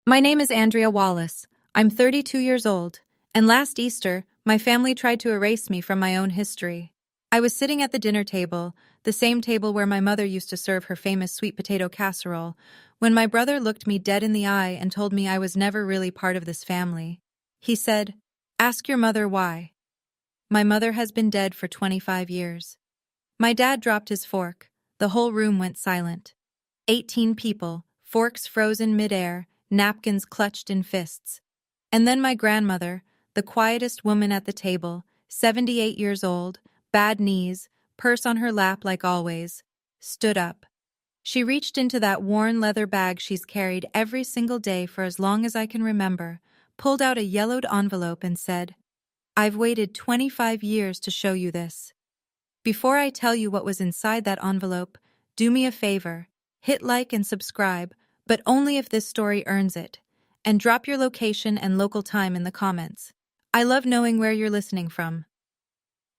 My name is Andrea Wallace. I'm 32 years old, and last Easter, my family tried to erase me from my own history. I was sitting at the dinner table, the same table where my mother used to serve her famous sweet potato casserole, when my brother looked me dead in the eye and told me I was never really part of this family. He said, "Ask your mother why." My mother has been dead for 25 years. My dad dropped his fork. The whole room went silent. 18 people, forks frozen midair, napkins clutched in fists. And then my grandmother, the quietest woman at the table, 78 years old, bad knees, purse on her lap like always, stood up. She reached into that worn leather bag she's carried every single day for as long as I can remember, pulled out a yellowed envelope and said, "I've waited 25 years to show you this. Before I tell you what was inside that envelope, do me a favor, hit like and subscribe, but only if this story earns it, and drop your location and local time in the comments. I love knowing where you're listening from."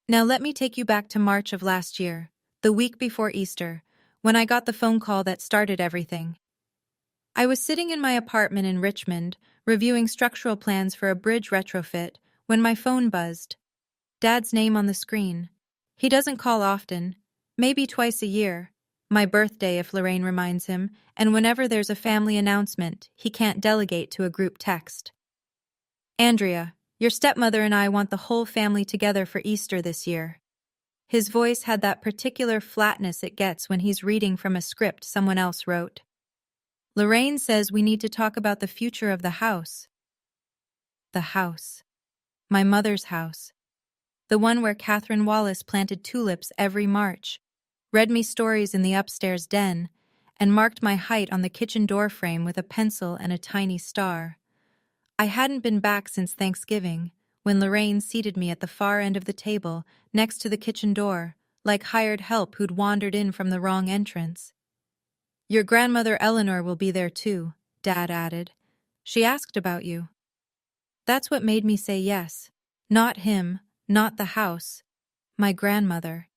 Now let me take you back to March of last year, the week before Easter, when I got the phone call that started everything. I was sitting in my apartment in Richmond, reviewing structural plans for a bridge retrofit, when my phone buzzed. Dad's name on the screen. He doesn't call often, maybe twice a year. My birthday if Lorraine reminds him, and whenever there's a family announcement, he can't delegate to a group text. "Andrea, your stepmother and I want the whole family together for Easter this year." His voice had that particular flatness it gets when he's reading from a script someone else wrote. "Lorraine says we need to talk about the future of the house." The house. My mother's house. The one where Catherine Wallace planted tulips every March, read me stories in the upstairs den, and marked my height on the kitchen door frame with a pencil and a tiny star. I hadn't been back since Thanksgiving, when Lorraine seated me at the far end of the table, next to the kitchen door, like hired help who'd wandered in from the wrong entrance. "Your grandmother Eleanor will be there too," Dad added. "She asked about you." That's what made me say yes. Not him, not the house. My grandmother.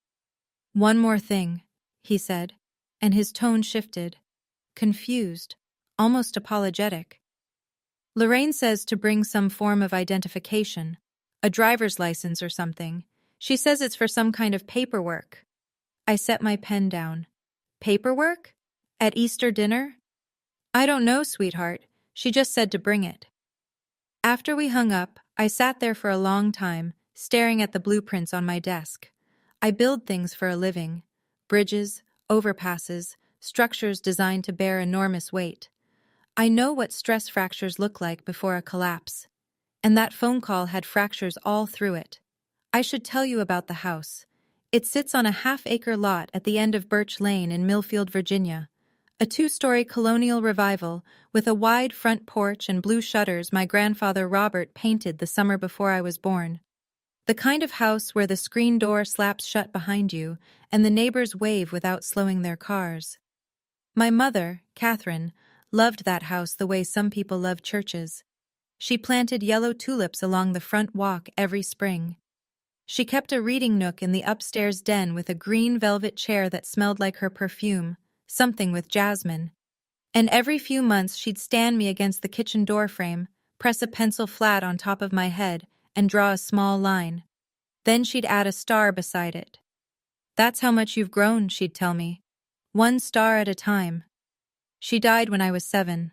"One more thing," he said, and his tone shifted. Confused, almost apologetic. "Lorraine says to bring some form of identification, a driver's license or something. She says it's for some kind of paperwork." I set my pen down. "Paperwork? At Easter dinner?" "I don't know, sweetheart. She just said to bring it." After we hung up, I sat there for a long time, staring at the blueprints on my desk. I build things for a living. Bridges, overpasses, structures designed to bear enormous weight. I know what stress fractures look like before a collapse. And that phone call had fractures all through it. I should tell you about the house. It sits on a half-acre lot at the end of Birch Lane in Millfield, Virginia. A 2-story colonial revival with a wide front porch and blue shutters my grandfather Robert painted the summer before I was born. The kind of house where the screen door slaps shut behind you and the neighbors wave without slowing their cars. My mother, Catherine, loved that house the way some people love churches. She planted yellow tulips along the front walk every spring. She kept a reading nook in the upstairs den with a green velvet chair that smelled like her perfume, something with jasmine. And every few months she'd stand me against the kitchen door frame, press a pencil flat on top of my head, and draw a small line. Then she'd add a star beside it. "That's how much you've grown," she'd tell me. "One star at a time." She died when I was 7.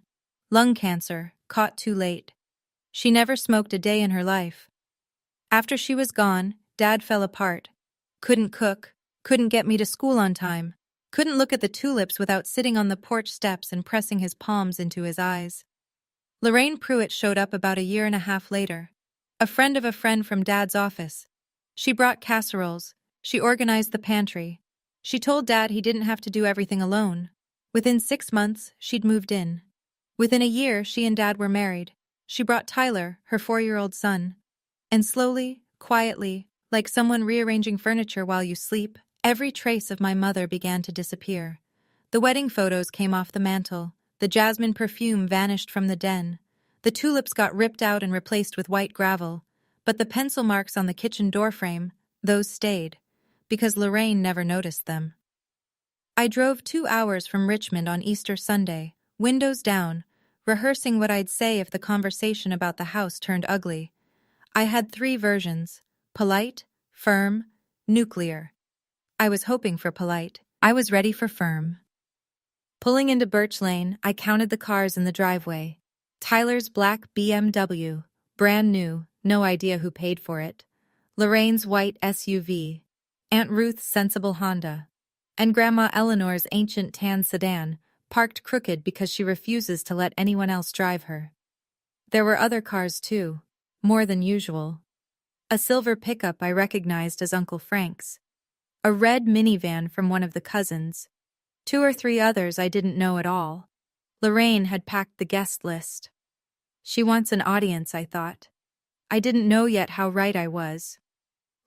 Lung cancer, caught too late. She never smoked a day in her life. After she was gone, Dad fell apart. Couldn't cook, couldn't get me to school on time, couldn't look at the tulips without sitting on the porch steps and pressing his palms into his eyes. Lorraine Pruitt showed up about a year and a half later. A friend of a friend from Dad's office. She brought casseroles. She organized the pantry. She told Dad he didn't have to do everything alone. Within 6 months, she'd moved in. Within a year, she and Dad were married. She brought Tyler, her 4-year-old son. And slowly, quietly, like someone rearranging furniture while you sleep, every trace of my mother began to disappear. The wedding photos came off the mantel. The jasmine perfume vanished from the den. The tulips got ripped out and replaced with white gravel. But the pencil marks on the kitchen doorframe, those stayed, because Lorraine never noticed them. I drove 2 hours from Richmond on Easter Sunday, windows down, rehearsing what I'd say if the conversation about the house turned ugly. I had 3 versions: polite, firm, nuclear. I was hoping for polite. I was ready for firm. Pulling into Birch Lane, I counted the cars in the driveway. Tyler's black BMW, brand new, no idea who paid for it. Lorraine's white SUV. Aunt Ruth's sensible Honda. And Grandma Eleanor's ancient tan sedan, parked crooked because she refuses to let anyone else drive her. There were other cars too, more than usual. A silver pickup I recognized as Uncle Frank's. A red minivan from one of the cousins. 2 or 3 others I didn't know at all. Lorraine had packed the guest list. She wants an audience, I thought. I didn't know yet how right I was.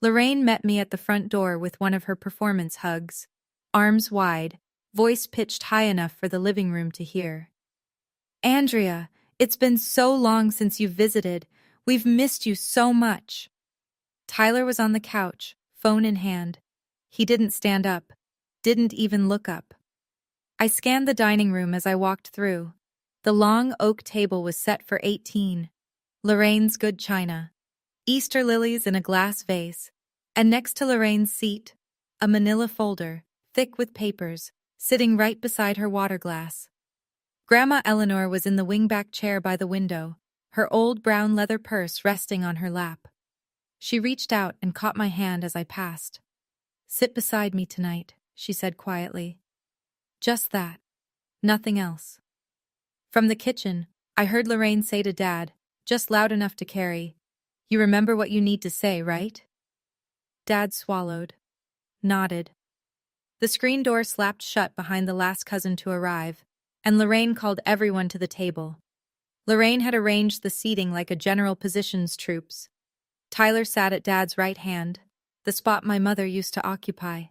Lorraine met me at the front door with one of her performance hugs, arms wide, voice pitched high enough for the living room to hear. "Andrea, it's been so long since you visited. We've missed you so much." Tyler was on the couch, phone in hand. He didn't stand up, didn't even look up. I scanned the dining room as I walked through. The long oak table was set for 18. Lorraine's good china. Easter lilies in a glass vase. And next to Lorraine's seat, a manila folder, thick with papers, sitting right beside her water glass. Grandma Eleanor was in the wingback chair by the window, her old brown leather purse resting on her lap. She reached out and caught my hand as I passed. "Sit beside me tonight," she said quietly. Just that. Nothing else. From the kitchen, I heard Lorraine say to Dad, just loud enough to carry, "You remember what you need to say, right?" Dad swallowed. Nodded. The screen door slapped shut behind the last cousin to arrive, and Lorraine called everyone to the table. Lorraine had arranged the seating like a general positions troops. Tyler sat at Dad's right hand, the spot my mother used to occupy.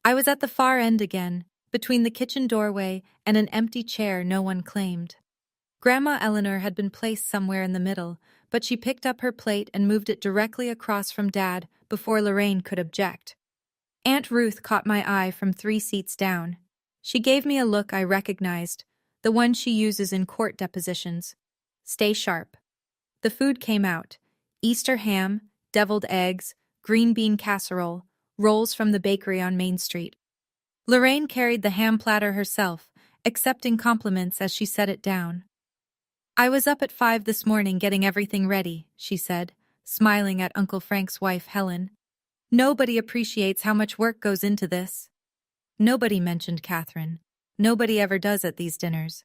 I was at the far end again, between the kitchen doorway and an empty chair no one claimed. Grandma Eleanor had been placed somewhere in the middle, but she picked up her plate and moved it directly across from Dad before Lorraine could object. Aunt Ruth caught my eye from 3 seats down. She gave me a look I recognized, the one she uses in court depositions. "Stay sharp." The food came out: Easter ham, deviled eggs, green bean casserole, rolls from the bakery on Main Street. Lorraine carried the ham platter herself, accepting compliments as she set it down. "I was up at 5 this morning getting everything ready," she said, smiling at Uncle Frank's wife, Helen. "Nobody appreciates how much work goes into this." Nobody mentioned Catherine. Nobody ever does at these dinners.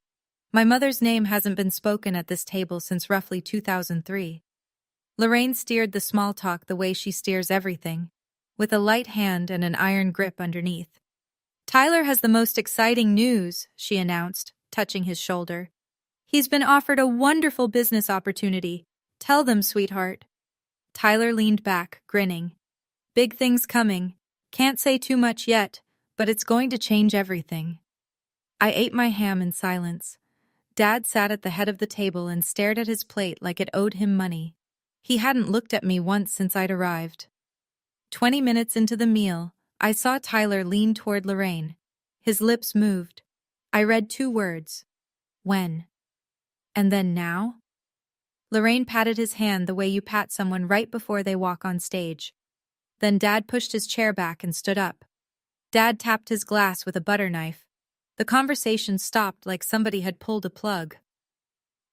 My mother's name hasn't been spoken at this table since roughly 2003. Lorraine steered the small talk the way she steers everything, with a light hand and an iron grip underneath. "Tyler has the most exciting news," she announced, touching his shoulder. "He's been offered a wonderful business opportunity. Tell them, sweetheart." Tyler leaned back, grinning. "Big things coming. Can't say too much yet, but it's going to change everything." I ate my ham in silence. Dad sat at the head of the table and stared at his plate like it owed him money. He hadn't looked at me once since I'd arrived. 20 minutes into the meal, I saw Tyler lean toward Lorraine. His lips moved. I read 2 words. "When?" And then now? Lorraine patted his hand the way you pat someone right before they walk on stage. Then Dad pushed his chair back and stood up. Dad tapped his glass with a butter knife. The conversation stopped like somebody had pulled a plug.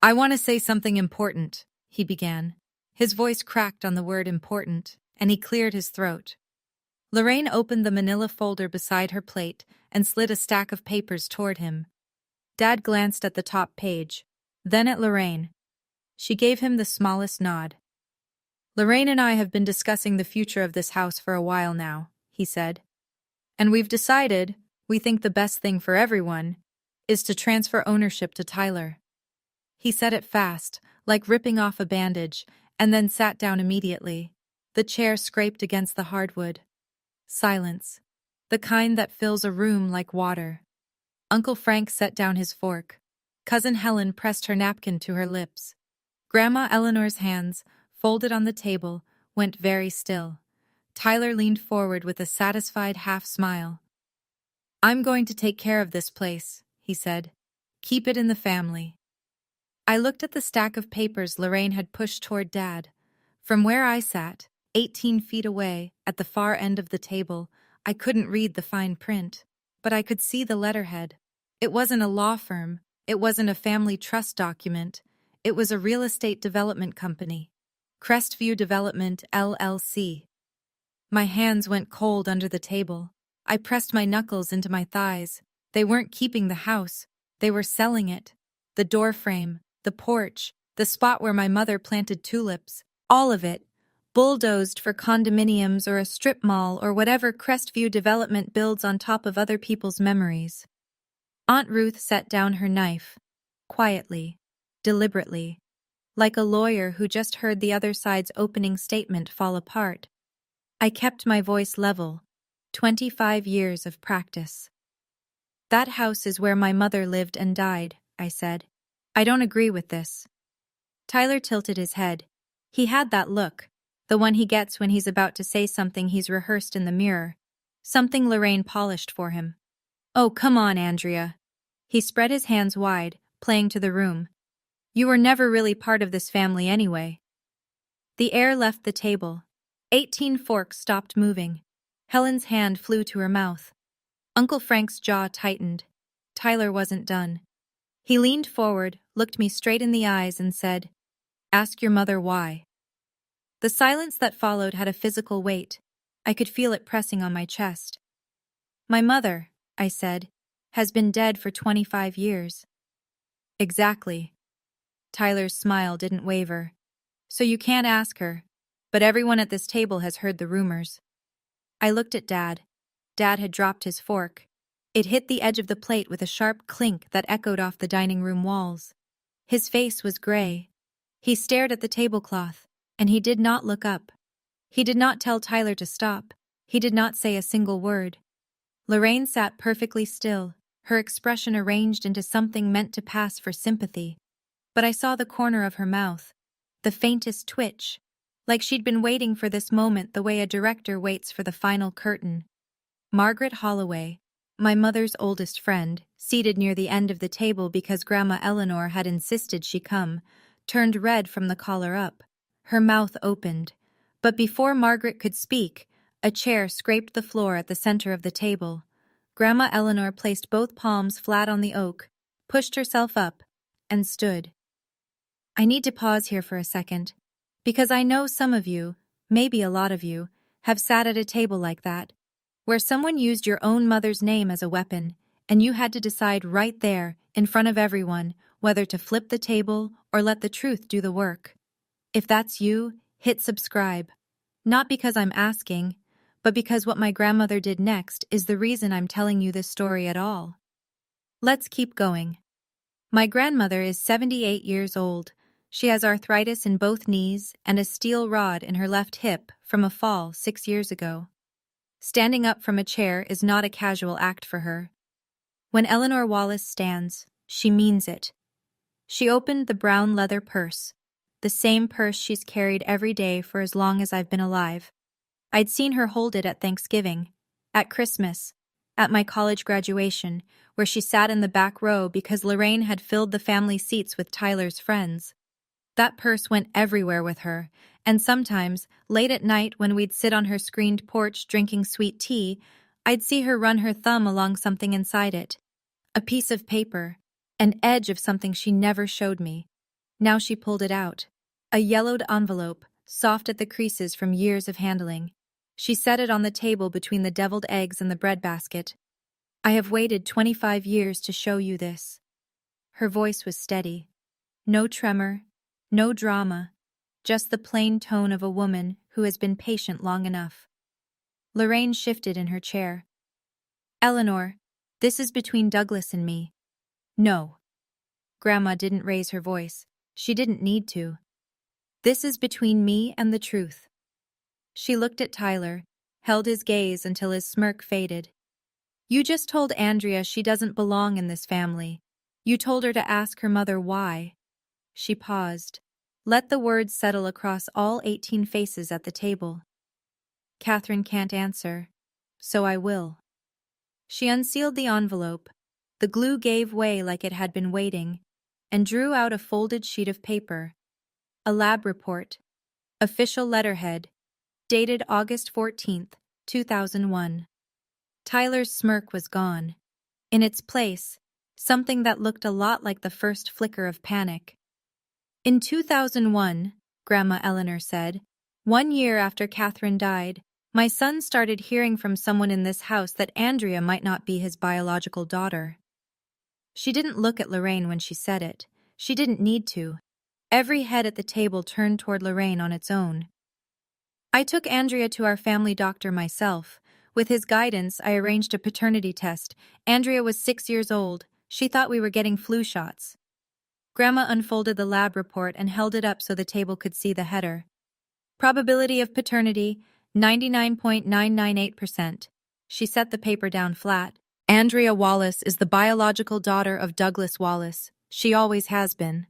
"I want to say something important," he began. His voice cracked on the word important, and he cleared his throat. Lorraine opened the manila folder beside her plate and slid a stack of papers toward him. Dad glanced at the top page, then at Lorraine. She gave him the smallest nod. "Lorraine and I have been discussing the future of this house for a while now," he said. "And we've decided, we think the best thing for everyone, is to transfer ownership to Tyler." He said it fast, like ripping off a bandage, and then sat down immediately. The chair scraped against the hardwood. Silence. The kind that fills a room like water. Uncle Frank set down his fork. Cousin Helen pressed her napkin to her lips. Grandma Eleanor's hands, folded on the table, went very still. Tyler leaned forward with a satisfied half-smile. "I'm going to take care of this place," he said. "Keep it in the family." I looked at the stack of papers Lorraine had pushed toward Dad. From where I sat, 18 feet away, at the far end of the table, I couldn't read the fine print, but I could see the letterhead. It wasn't a law firm. It wasn't a family trust document. It was a real estate development company. Crestview Development, LLC. My hands went cold under the table. I pressed my knuckles into my thighs. They weren't keeping the house. They were selling it. The doorframe, the porch, the spot where my mother planted tulips, all of it, bulldozed for condominiums or a strip mall or whatever Crestview Development builds on top of other people's memories. Aunt Ruth set down her knife, quietly, deliberately, like a lawyer who just heard the other side's opening statement fall apart. I kept my voice level. 25 years of practice. That house is where my mother lived and died, I said. I don't agree with this. Tyler tilted his head. He had that look, the one he gets when he's about to say something he's rehearsed in the mirror, something Lorraine polished for him. Oh, come on, Andrea. He spread his hands wide, playing to the room. You were never really part of this family anyway. The air left the table. 18 forks stopped moving. Helen's hand flew to her mouth. Uncle Frank's jaw tightened. Tyler wasn't done. He leaned forward, looked me straight in the eyes, and said, "Ask your mother why." The silence that followed had a physical weight. I could feel it pressing on my chest. My mother, I said, has been dead for 25 years. Exactly. Tyler's smile didn't waver. So you can't ask her, but everyone at this table has heard the rumors. I looked at Dad. Dad had dropped his fork. It hit the edge of the plate with a sharp clink that echoed off the dining room walls. His face was gray. He stared at the tablecloth, and he did not look up. He did not tell Tyler to stop. He did not say a single word. Lorraine sat perfectly still, her expression arranged into something meant to pass for sympathy. But I saw the corner of her mouth, the faintest twitch, like she'd been waiting for this moment the way a director waits for the final curtain. Margaret Holloway, my mother's oldest friend, seated near the end of the table because Grandma Eleanor had insisted she come, turned red from the collar up. Her mouth opened. But before Margaret could speak, a chair scraped the floor at the center of the table. Grandma Eleanor placed both palms flat on the oak, pushed herself up, and stood. I need to pause here for a second, because I know some of you, maybe a lot of you, have sat at a table like that, where someone used your own mother's name as a weapon, and you had to decide right there, in front of everyone, whether to flip the table or let the truth do the work. If that's you, hit subscribe. Not because I'm asking, but because what my grandmother did next is the reason I'm telling you this story at all. Let's keep going. My grandmother is 78 years old. She has arthritis in both knees and a steel rod in her left hip from a fall 6 years ago. Standing up from a chair is not a casual act for her. When Eleanor Wallace stands, she means it. She opened the brown leather purse, the same purse she's carried every day for as long as I've been alive. I'd seen her hold it at Thanksgiving, at Christmas, at my college graduation, where she sat in the back row because Lorraine had filled the family seats with Tyler's friends. That purse went everywhere with her, and sometimes, late at night when we'd sit on her screened porch drinking sweet tea, I'd see her run her thumb along something inside it. A piece of paper, an edge of something she never showed me. Now she pulled it out. A yellowed envelope, soft at the creases from years of handling. She set it on the table between the deviled eggs and the breadbasket. I have waited 25 years to show you this. Her voice was steady. No tremor, no drama, just the plain tone of a woman who has been patient long enough. Lorraine shifted in her chair. Eleanor, this is between Douglas and me. No. Grandma didn't raise her voice. She didn't need to. This is between me and the truth. She looked at Tyler, held his gaze until his smirk faded. You just told Andrea she doesn't belong in this family. You told her to ask her mother why. She paused. Let the words settle across all 18 faces at the table. Catherine can't answer, so I will. She unsealed the envelope. The glue gave way like it had been waiting. and drew out a folded sheet of paper. A lab report. Official letterhead. Dated August 14th, 2001. Tyler's smirk was gone. In its place, something that looked a lot like the first flicker of panic. In 2001, Grandma Eleanor said, 1 year after Catherine died, my son started hearing from someone in this house that Andrea might not be his biological daughter. She didn't look at Lorraine when she said it. She didn't need to. Every head at the table turned toward Lorraine on its own. I took Andrea to our family doctor myself. With his guidance, I arranged a paternity test. Andrea was 6 years old. She thought we were getting flu shots. Grandma unfolded the lab report and held it up so the table could see the header. Probability of paternity, 99.998%. She set the paper down flat. Andrea Wallace is the biological daughter of Douglas Wallace. She always has been.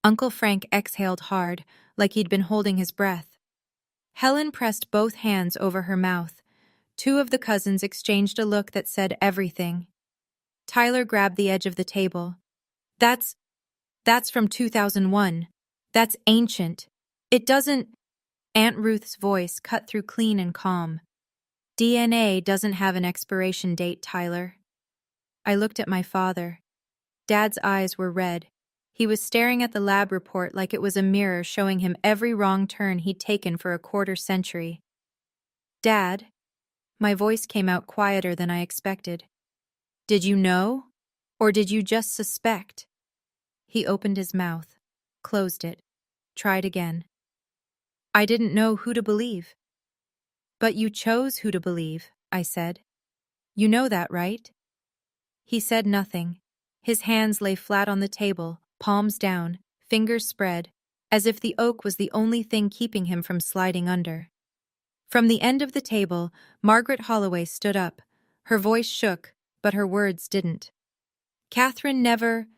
Uncle Frank exhaled hard, like he'd been holding his breath. Helen pressed both hands over her mouth. Two of the cousins exchanged a look that said everything. Tyler grabbed the edge of the table. That's from 2001. That's ancient. It doesn't... Aunt Ruth's voice cut through clean and calm. DNA doesn't have an expiration date, Tyler. I looked at my father. Dad's eyes were red. He was staring at the lab report like it was a mirror showing him every wrong turn he'd taken for a quarter century. Dad, my voice came out quieter than I expected. Did you know? Or did you just suspect? He opened his mouth, closed it, tried again. I didn't know who to believe. But you chose who to believe, I said. You know that, right? He said nothing. His hands lay flat on the table, palms down, fingers spread, as if the oak was the only thing keeping him from sliding under. From the end of the table, Margaret Holloway stood up. Her voice shook, but her words didn't. Catherine never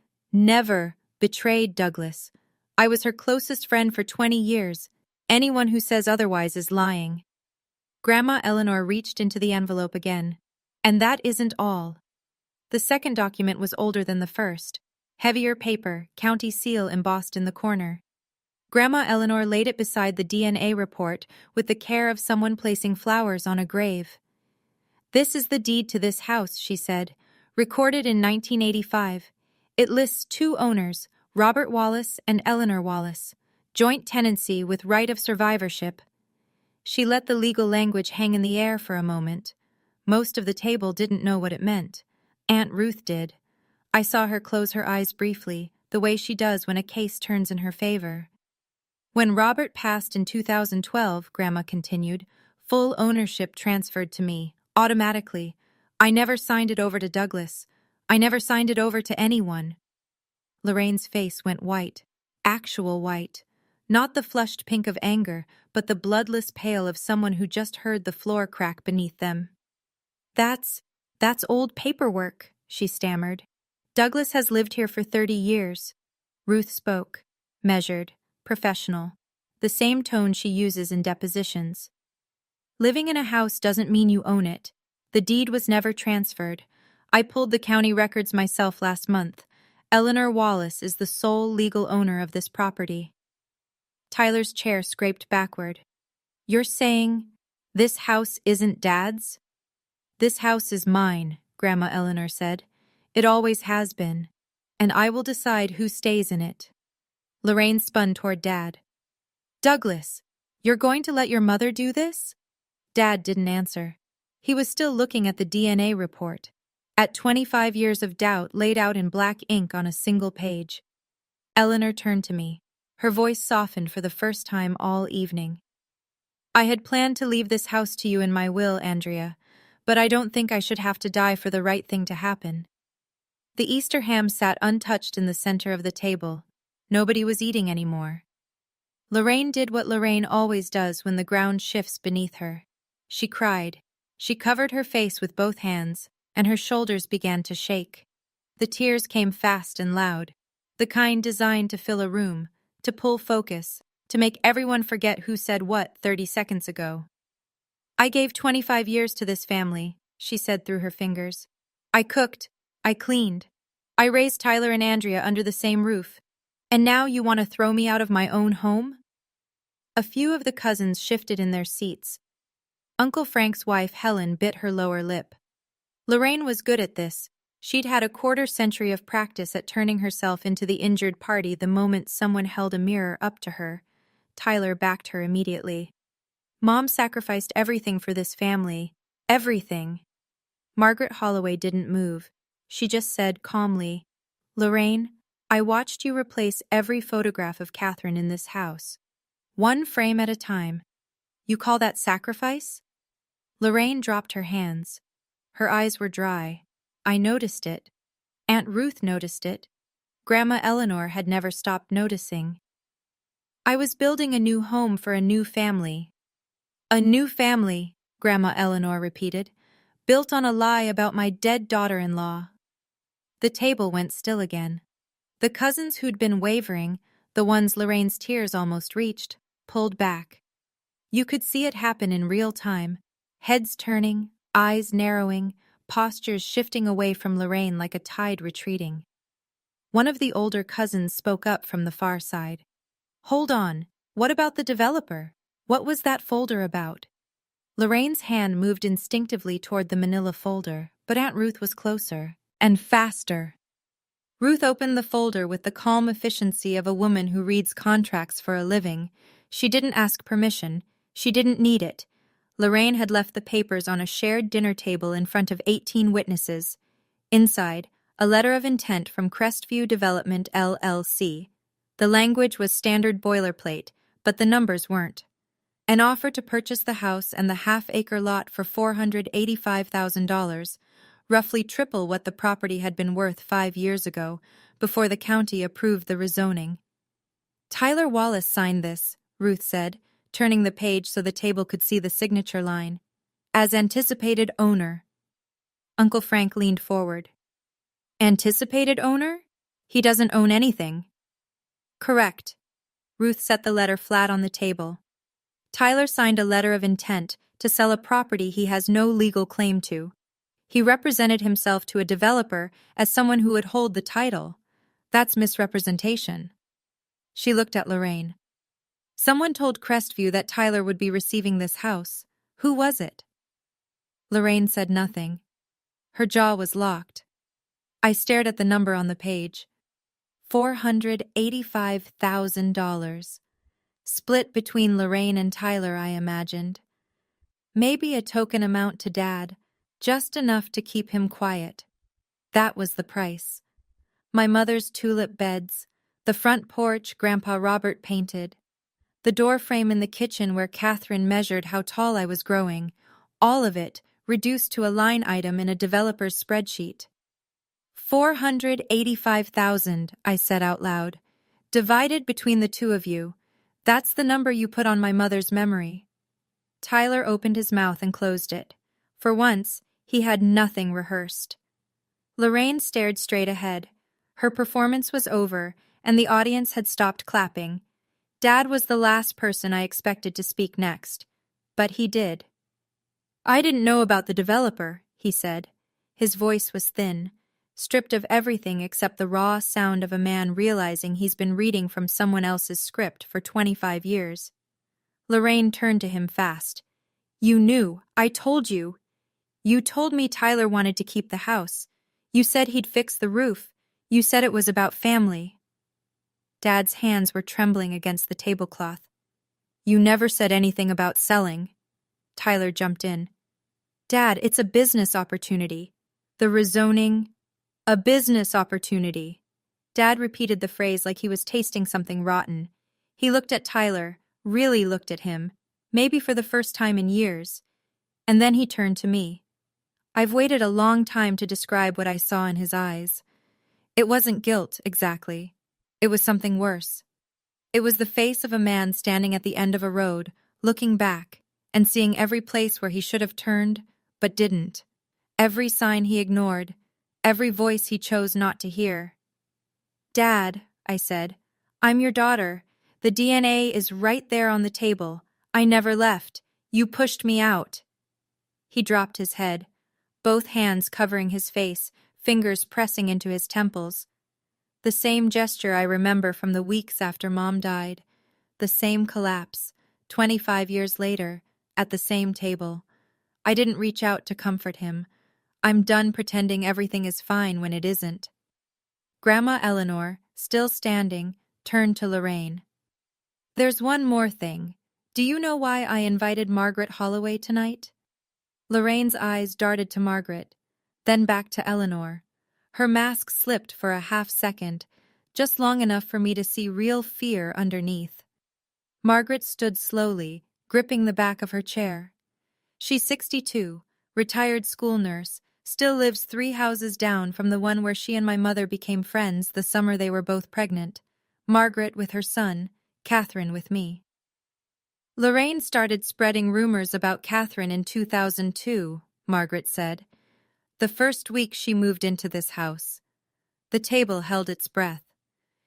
betrayed Douglas. I was her closest friend for 20 years. Anyone who says otherwise is lying. Grandma Eleanor reached into the envelope again. And that isn't all. The second document was older than the first. Heavier paper, county seal embossed in the corner. Grandma Eleanor laid it beside the DNA report with the care of someone placing flowers on a grave. This is the deed to this house, she said, recorded in 1985. It lists two owners, Robert Wallace and Eleanor Wallace, joint tenancy with right of survivorship. She let the legal language hang in the air for a moment. Most of the table didn't know what it meant. Aunt Ruth did. I saw her close her eyes briefly, the way she does when a case turns in her favor. When Robert passed in 2012, Grandma continued, full ownership transferred to me, automatically. I never signed it over to Douglas. I never signed it over to anyone. Lorraine's face went white, actual white. Not the flushed pink of anger, but the bloodless pale of someone who just heard the floor crack beneath them. That's old paperwork, she stammered. Douglas has lived here for 30 years. Ruth spoke, measured, professional, the same tone she uses in depositions. Living in a house doesn't mean you own it. The deed was never transferred. I pulled the county records myself last month. Eleanor Wallace is the sole legal owner of this property. Tyler's chair scraped backward. You're saying this house isn't Dad's? This house is mine, Grandma Eleanor said. It always has been, and I will decide who stays in it. Lorraine spun toward Dad. Douglas, you're going to let your mother do this? Dad didn't answer. He was still looking at the DNA report, at 25 years of doubt laid out in black ink on a single page. Eleanor turned to me. Her voice softened for the first time all evening. I had planned to leave this house to you in my will, Andrea, but I don't think I should have to die for the right thing to happen. The Easter ham sat untouched in the center of the table. Nobody was eating anymore. Lorraine did what Lorraine always does when the ground shifts beneath her. She cried. She covered her face with both hands, and her shoulders began to shake. The tears came fast and loud, the kind designed to fill a room, to pull focus, to make everyone forget who said what 30 seconds ago. I gave 25 years to this family, she said through her fingers. I cooked, I cleaned, I raised Tyler and Andrea under the same roof. And now you want to throw me out of my own home? A few of the cousins shifted in their seats. Uncle Frank's wife, Helen, bit her lower lip. Lorraine was good at this. She'd had a quarter-century of practice at turning herself into the injured party the moment someone held a mirror up to her. Tyler backed her immediately. Mom sacrificed everything for this family. Everything. Margaret Holloway didn't move. She just said calmly, "Lorraine, I watched you replace every photograph of Catherine in this house. One frame at a time. You call that sacrifice?" Lorraine dropped her hands. Her eyes were dry. I noticed it. Aunt Ruth noticed it. Grandma Eleanor had never stopped noticing. I was building a new home for a new family. A new family, Grandma Eleanor repeated, built on a lie about my dead daughter-in-law. The table went still again. The cousins who'd been wavering, the ones Lorraine's tears almost reached, pulled back. You could see it happen in real time, heads turning, eyes narrowing, postures shifting away from Lorraine like a tide retreating. One of the older cousins spoke up from the far side. "Hold on, what about the developer? What was that folder about?" Lorraine's hand moved instinctively toward the manila folder, but Aunt Ruth was closer, and faster. Ruth opened the folder with the calm efficiency of a woman who reads contracts for a living. She didn't ask permission. She didn't need it. Lorraine had left the papers on a shared dinner table in front of 18 witnesses. Inside, a letter of intent from Crestview Development, LLC. The language was standard boilerplate, but the numbers weren't. An offer to purchase the house and the half-acre lot for $485,000, roughly triple what the property had been worth 5 years ago, before the county approved the rezoning. "Tyler Wallace signed this," Ruth said, turning the page so the table could see the signature line. "As anticipated owner." Uncle Frank leaned forward. "Anticipated owner? He doesn't own anything." "Correct." Ruth set the letter flat on the table. "Tyler signed a letter of intent to sell a property he has no legal claim to. He represented himself to a developer as someone who would hold the title. That's misrepresentation." She looked at Lorraine. "Someone told Crestview that Tyler would be receiving this house. Who was it?" Lorraine said nothing. Her jaw was locked. I stared at the number on the page. $485,000. Split between Lorraine and Tyler, I imagined. Maybe a token amount to Dad, just enough to keep him quiet. That was the price. My mother's tulip beds, the front porch Grandpa Robert painted, the door frame in the kitchen where Catherine measured how tall I was growing, all of it reduced to a line item in a developer's spreadsheet. $485,000, I said out loud. "Divided between the two of you. That's the number you put on my mother's memory." Tyler opened his mouth and closed it. For once, he had nothing rehearsed. Lorraine stared straight ahead. Her performance was over, and the audience had stopped clapping. Dad was the last person I expected to speak next. But he did. "I didn't know about the developer," he said. His voice was thin, stripped of everything except the raw sound of a man realizing he's been reading from someone else's script for 25 years. Lorraine turned to him fast. "You knew. I told you. You told me Tyler wanted to keep the house. You said he'd fix the roof. You said it was about family." Dad's hands were trembling against the tablecloth. "You never said anything about selling." Tyler jumped in. "Dad, it's a business opportunity. The rezoning. A business opportunity." Dad repeated the phrase like he was tasting something rotten. He looked at Tyler, really looked at him, maybe for the first time in years. And then he turned to me. I've waited a long time to describe what I saw in his eyes. It wasn't guilt, exactly. It was something worse. It was the face of a man standing at the end of a road, looking back, and seeing every place where he should have turned, but didn't. Every sign he ignored, every voice he chose not to hear. "Dad," I said, "I'm your daughter. The DNA is right there on the table. I never left. You pushed me out." He dropped his head, both hands covering his face, fingers pressing into his temples. The same gesture I remember from the weeks after Mom died. The same collapse, 25 years later, at the same table. I didn't reach out to comfort him. I'm done pretending everything is fine when it isn't. Grandma Eleanor, still standing, turned to Lorraine. There's one more thing. Do you know why I invited Margaret Holloway tonight? Lorraine's eyes darted to Margaret, then back to Eleanor. Her mask slipped for a half-second, just long enough for me to see real fear underneath. Margaret stood slowly, gripping the back of her chair. She's 62, retired school nurse, still lives 3 houses down from the one where she and my mother became friends the summer they were both pregnant. Margaret with her son, Catherine with me. Lorraine started spreading rumors about Catherine in 2002, Margaret said. The first week she moved into this house. The table held its breath.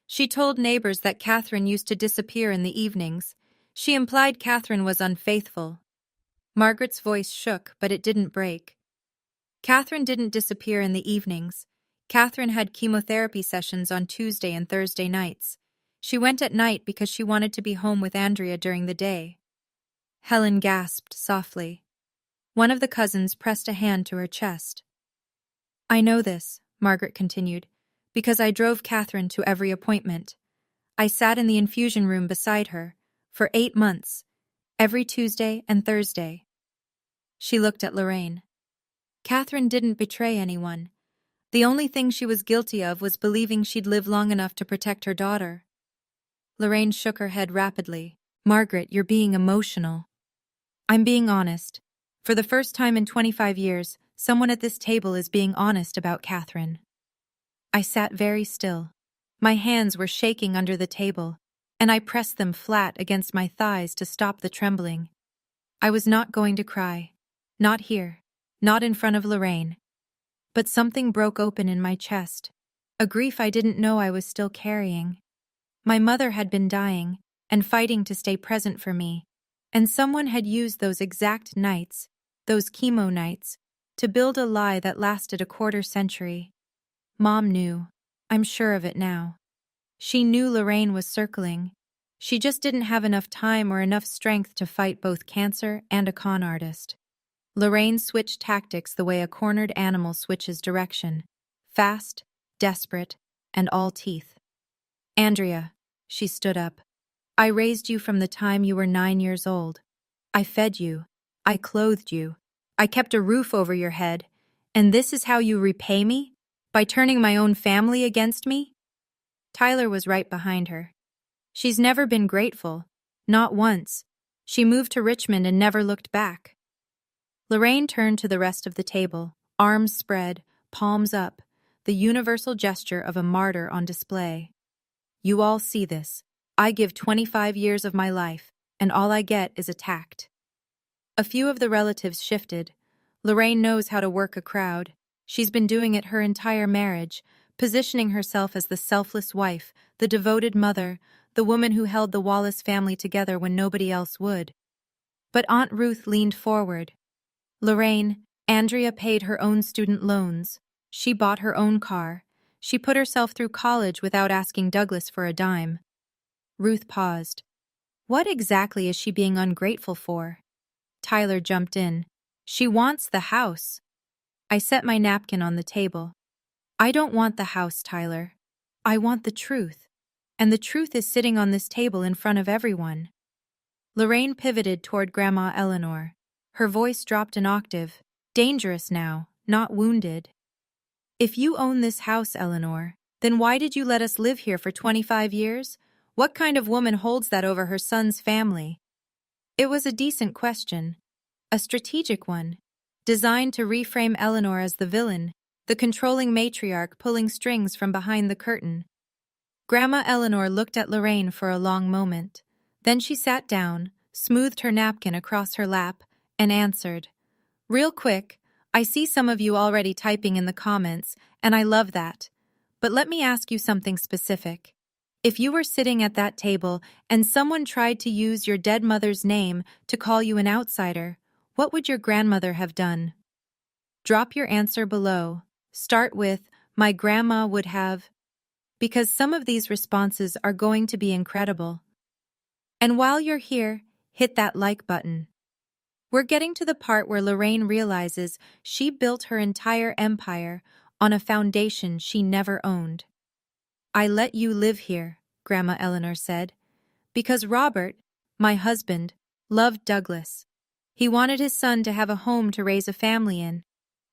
She told neighbors that Catherine used to disappear in the evenings. She implied Catherine was unfaithful. Margaret's voice shook, but it didn't break. Catherine didn't disappear in the evenings. Catherine had chemotherapy sessions on Tuesday and Thursday nights. She went at night because she wanted to be home with Andrea during the day. Helen gasped softly. One of the cousins pressed a hand to her chest. I know this, Margaret continued, because I drove Catherine to every appointment. I sat in the infusion room beside her, for 8 months, every Tuesday and Thursday. She looked at Lorraine. Catherine didn't betray anyone. The only thing she was guilty of was believing she'd live long enough to protect her daughter. Lorraine shook her head rapidly. Margaret, you're being emotional. I'm being honest. For the first time in 25 years, someone at this table is being honest about Catherine. I sat very still. My hands were shaking under the table, and I pressed them flat against my thighs to stop the trembling. I was not going to cry. Not here. Not in front of Lorraine. But something broke open in my chest. A grief I didn't know I was still carrying. My mother had been dying, and fighting to stay present for me, and someone had used those exact nights, those chemo nights, to build a lie that lasted a quarter century. Mom knew. I'm sure of it now. She knew Lorraine was circling. She just didn't have enough time or enough strength to fight both cancer and a con artist. Lorraine switched tactics the way a cornered animal switches direction. Fast, desperate, and all teeth. Andrea, she stood up. I raised you from the time you were 9 years old. I fed you. I clothed you. I kept a roof over your head. And this is how you repay me? By turning my own family against me? Tyler was right behind her. She's never been grateful. Not once. She moved to Richmond and never looked back. Lorraine turned to the rest of the table, arms spread, palms up, the universal gesture of a martyr on display. You all see this. I give 25 years of my life, and all I get is attacked. A few of the relatives shifted. Lorraine knows how to work a crowd. She's been doing it her entire marriage, positioning herself as the selfless wife, the devoted mother, the woman who held the Wallace family together when nobody else would. But Aunt Ruth leaned forward. Lorraine, Andrea paid her own student loans. She bought her own car. She put herself through college without asking Douglas for a dime. Ruth paused. What exactly is she being ungrateful for? Tyler jumped in. She wants the house. I set my napkin on the table. I don't want the house, Tyler. I want the truth. And the truth is sitting on this table in front of everyone. Lorraine pivoted toward Grandma Eleanor. Her voice dropped an octave. Dangerous now, not wounded. If you own this house, Eleanor, then why did you let us live here for 25 years? What kind of woman holds that over her son's family? It was a decent question. A strategic one. Designed to reframe Eleanor as the villain, the controlling matriarch pulling strings from behind the curtain. Grandma Eleanor looked at Lorraine for a long moment. Then she sat down, smoothed her napkin across her lap, and answered. Real quick, I see some of you already typing in the comments, and I love that. But let me ask you something specific. If you were sitting at that table and someone tried to use your dead mother's name to call you an outsider, what would your grandmother have done? Drop your answer below. Start with, my grandma would have, because some of these responses are going to be incredible. And while you're here, hit that like button. We're getting to the part where Lorraine realizes she built her entire empire on a foundation she never owned. I let you live here, Grandma Eleanor said, because Robert, my husband, loved Douglas. He wanted his son to have a home to raise a family in.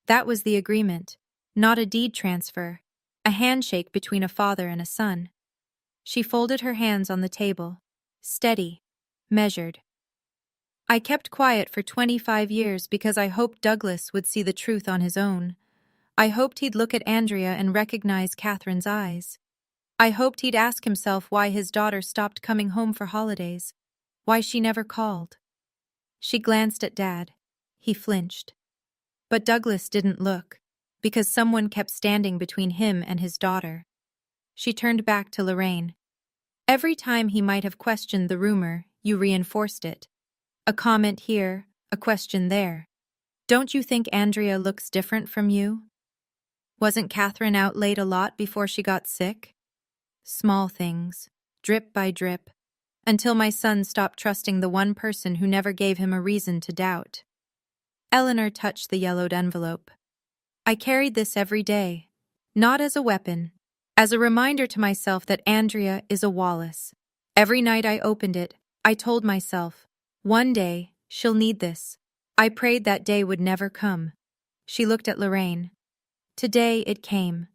That was the agreement, not a deed transfer, a handshake between a father and a son. She folded her hands on the table, steady, measured. I kept quiet for 25 years because I hoped Douglas would see the truth on his own. I hoped he'd look at Andrea and recognize Catherine's eyes. I hoped he'd ask himself why his daughter stopped coming home for holidays, why she never called. She glanced at Dad. He flinched. But Douglas didn't look, because someone kept standing between him and his daughter. She turned back to Lorraine. Every time he might have questioned the rumor, you reinforced it. A comment here, a question there. Don't you think Andrea looks different from you? Wasn't Catherine out late a lot before she got sick? Small things, drip by drip, until my son stopped trusting the one person who never gave him a reason to doubt. Eleanor touched the yellowed envelope. I carried this every day, not as a weapon, as a reminder to myself that Andrea is a Wallace. Every night I opened it, I told myself, one day, she'll need this. I prayed that day would never come. She looked at Lorraine. Today it came.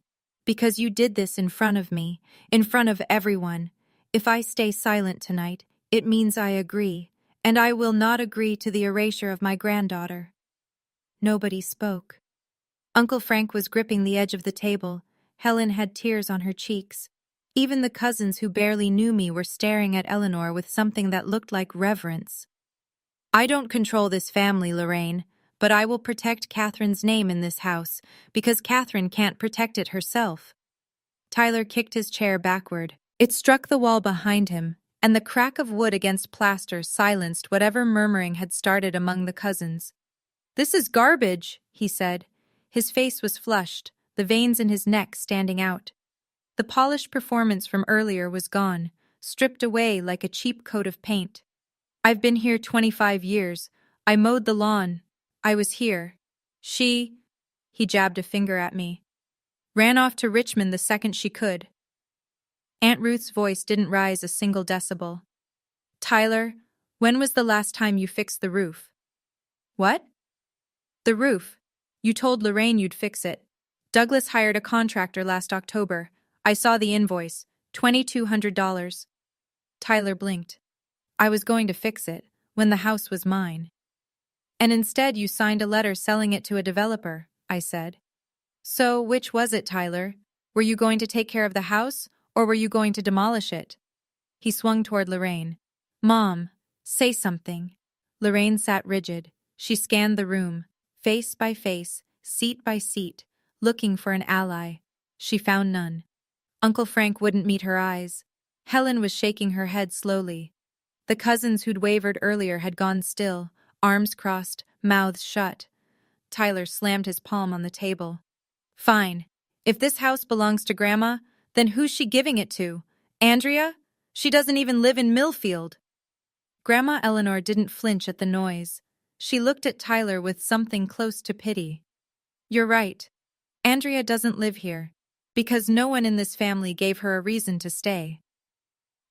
Because you did this in front of me, in front of everyone. If I stay silent tonight, it means I agree, and I will not agree to the erasure of my granddaughter. Nobody spoke. Uncle Frank was gripping the edge of the table. Helen had tears on her cheeks. Even the cousins who barely knew me were staring at Eleanor with something that looked like reverence. I don't control this family, Lorraine, but I will protect Catherine's name in this house, because Catherine can't protect it herself. Tyler kicked his chair backward. It struck the wall behind him, and the crack of wood against plaster silenced whatever murmuring had started among the cousins. This is garbage, he said. His face was flushed, the veins in his neck standing out. The polished performance from earlier was gone, stripped away like a cheap coat of paint. I've been here 25 years. I mowed the lawn. I was here. He jabbed a finger at me, ran off to Richmond the second she could. Aunt Ruth's voice didn't rise a single decibel. Tyler, when was the last time you fixed the roof? What? The roof. You told Lorraine you'd fix it. Douglas hired a contractor last October. I saw the invoice, $2,200. Tyler blinked. I was going to fix it, when the house was mine. And instead you signed a letter selling it to a developer, I said. So, which was it, Tyler? Were you going to take care of the house, or were you going to demolish it? He swung toward Lorraine. Mom, say something. Lorraine sat rigid. She scanned the room, face by face, seat by seat, looking for an ally. She found none. Uncle Frank wouldn't meet her eyes. Helen was shaking her head slowly. The cousins who'd wavered earlier had gone still, arms crossed, mouths shut. Tyler slammed his palm on the table. Fine. If this house belongs to Grandma, then who's she giving it to? Andrea? She doesn't even live in Millfield. Grandma Eleanor didn't flinch at the noise. She looked at Tyler with something close to pity. You're right. Andrea doesn't live here, because no one in this family gave her a reason to stay.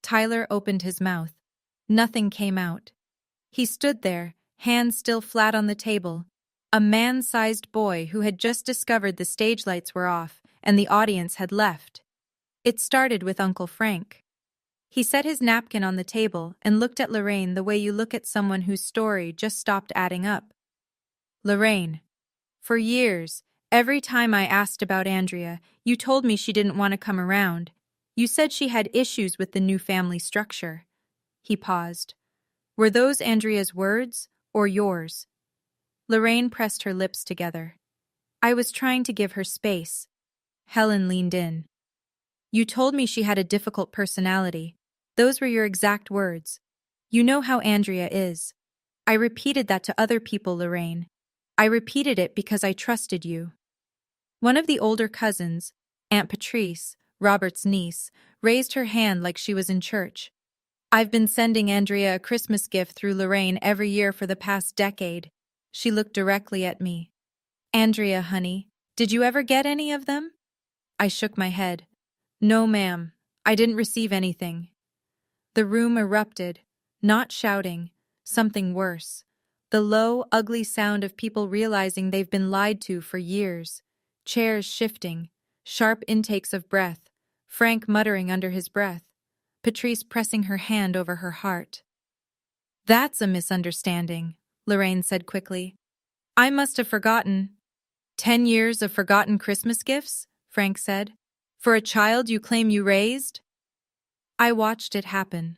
Tyler opened his mouth. Nothing came out. He stood there, hands still flat on the table, a man-sized boy who had just discovered the stage lights were off and the audience had left. It started with Uncle Frank. He set his napkin on the table and looked at Lorraine the way you look at someone whose story just stopped adding up. Lorraine, for years, every time I asked about Andrea, you told me she didn't want to come around. You said she had issues with the new family structure. He paused. Were those Andrea's words or yours? Lorraine pressed her lips together. I was trying to give her space. Helen leaned in. You told me she had a difficult personality. Those were your exact words. You know how Andrea is. I repeated that to other people, Lorraine. I repeated it because I trusted you. One of the older cousins, Aunt Patrice, Robert's niece, raised her hand like she was in church. I've been sending Andrea a Christmas gift through Lorraine every year for the past decade. She looked directly at me. Andrea, honey, did you ever get any of them? I shook my head. No, ma'am. I didn't receive anything. The room erupted, not shouting, something worse. The low, ugly sound of people realizing they've been lied to for years. Chairs shifting, sharp intakes of breath, Frank muttering under his breath, Patrice pressing her hand over her heart. That's a misunderstanding, Lorraine said quickly. I must have forgotten. 10 years of forgotten Christmas gifts? Frank said. For a child you claim you raised? I watched it happen.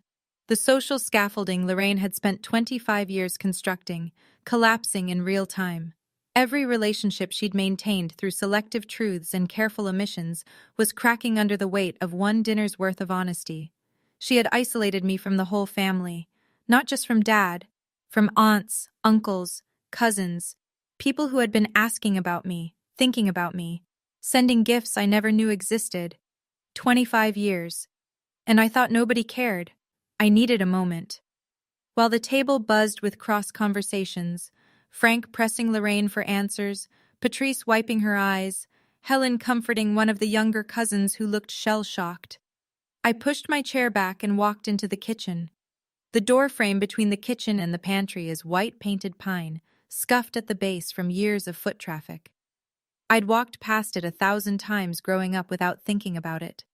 The social scaffolding Lorraine had spent 25 years constructing, collapsing in real time. Every relationship she'd maintained through selective truths and careful omissions was cracking under the weight of one dinner's worth of honesty. She had isolated me from the whole family, not just from Dad, from aunts, uncles, cousins, people who had been asking about me, thinking about me, sending gifts I never knew existed. 25 years. And I thought nobody cared. I needed a moment. While the table buzzed with cross-conversations, Frank pressing Lorraine for answers, Patrice wiping her eyes, Helen comforting one of the younger cousins who looked shell-shocked. I pushed my chair back and walked into the kitchen. The doorframe between the kitchen and the pantry is white-painted pine, scuffed at the base from years of foot traffic. I'd walked past it 1,000 times growing up without thinking about it.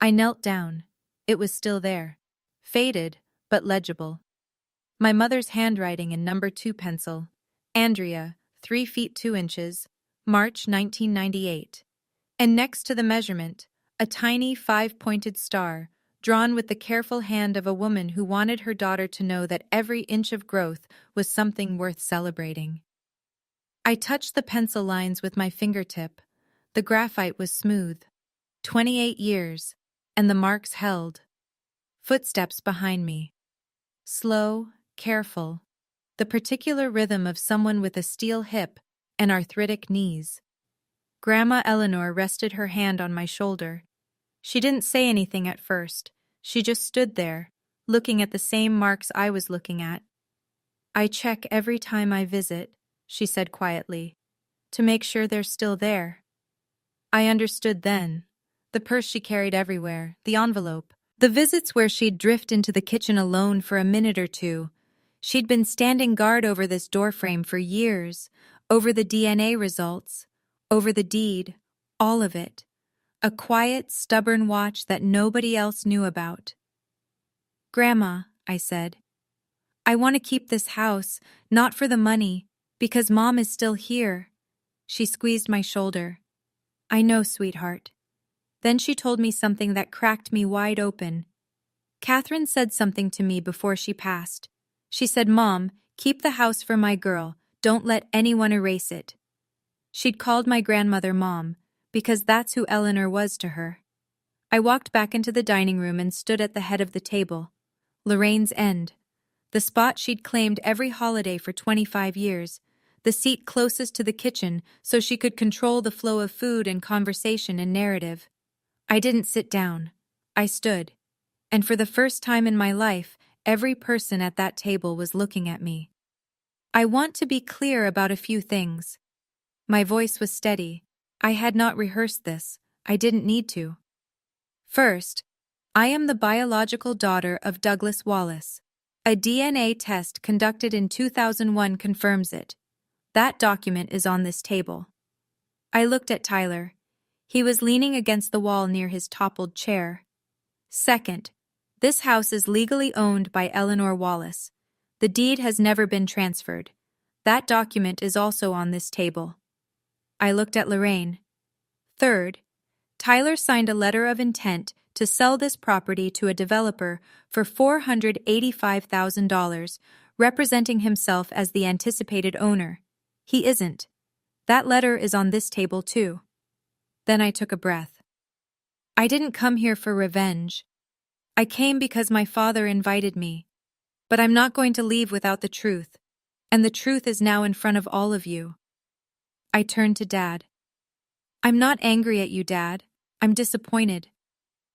I knelt down. It was still there. Faded, but legible. My mother's handwriting in number 2 pencil. Andrea, 3 feet 2 inches, March 1998. And next to the measurement, a tiny 5-pointed star, drawn with the careful hand of a woman who wanted her daughter to know that every inch of growth was something worth celebrating. I touched the pencil lines with my fingertip. The graphite was smooth. 28 years, and the marks held. Footsteps behind me. Slow, careful. The particular rhythm of someone with a steel hip and arthritic knees. Grandma Eleanor rested her hand on my shoulder. She didn't say anything at first. She just stood there, looking at the same marks I was looking at. I check every time I visit, she said quietly, to make sure they're still there. I understood then. The purse she carried everywhere, the envelope, the visits where she'd drift into the kitchen alone for a minute or two. She'd been standing guard over this doorframe for years, over the DNA results, over the deed, all of it. A quiet, stubborn watch that nobody else knew about. Grandma, I said, I want to keep this house, not for the money, because Mom is still here. She squeezed my shoulder. I know, sweetheart. Then she told me something that cracked me wide open. Catherine said something to me before she passed. She said, Mom, keep the house for my girl. Don't let anyone erase it. She'd called my grandmother Mom, because that's who Eleanor was to her. I walked back into the dining room and stood at the head of the table. Lorraine's end. The spot she'd claimed every holiday for 25 years. The seat closest to the kitchen so she could control the flow of food and conversation and narrative. I didn't sit down. I stood. And for the first time in my life, every person at that table was looking at me. I want to be clear about a few things. My voice was steady. I had not rehearsed this. I didn't need to. First, I am the biological daughter of Douglas Wallace. A DNA test conducted in 2001 confirms it. That document is on this table. I looked at Tyler. He was leaning against the wall near his toppled chair. Second, this house is legally owned by Eleanor Wallace. The deed has never been transferred. That document is also on this table. I looked at Lorraine. Third, Tyler signed a letter of intent to sell this property to a developer for $485,000, representing himself as the anticipated owner. He isn't. That letter is on this table too. Then I took a breath. I didn't come here for revenge. I came because my father invited me. But I'm not going to leave without the truth. And the truth is now in front of all of you. I turned to Dad. I'm not angry at you, Dad. I'm disappointed.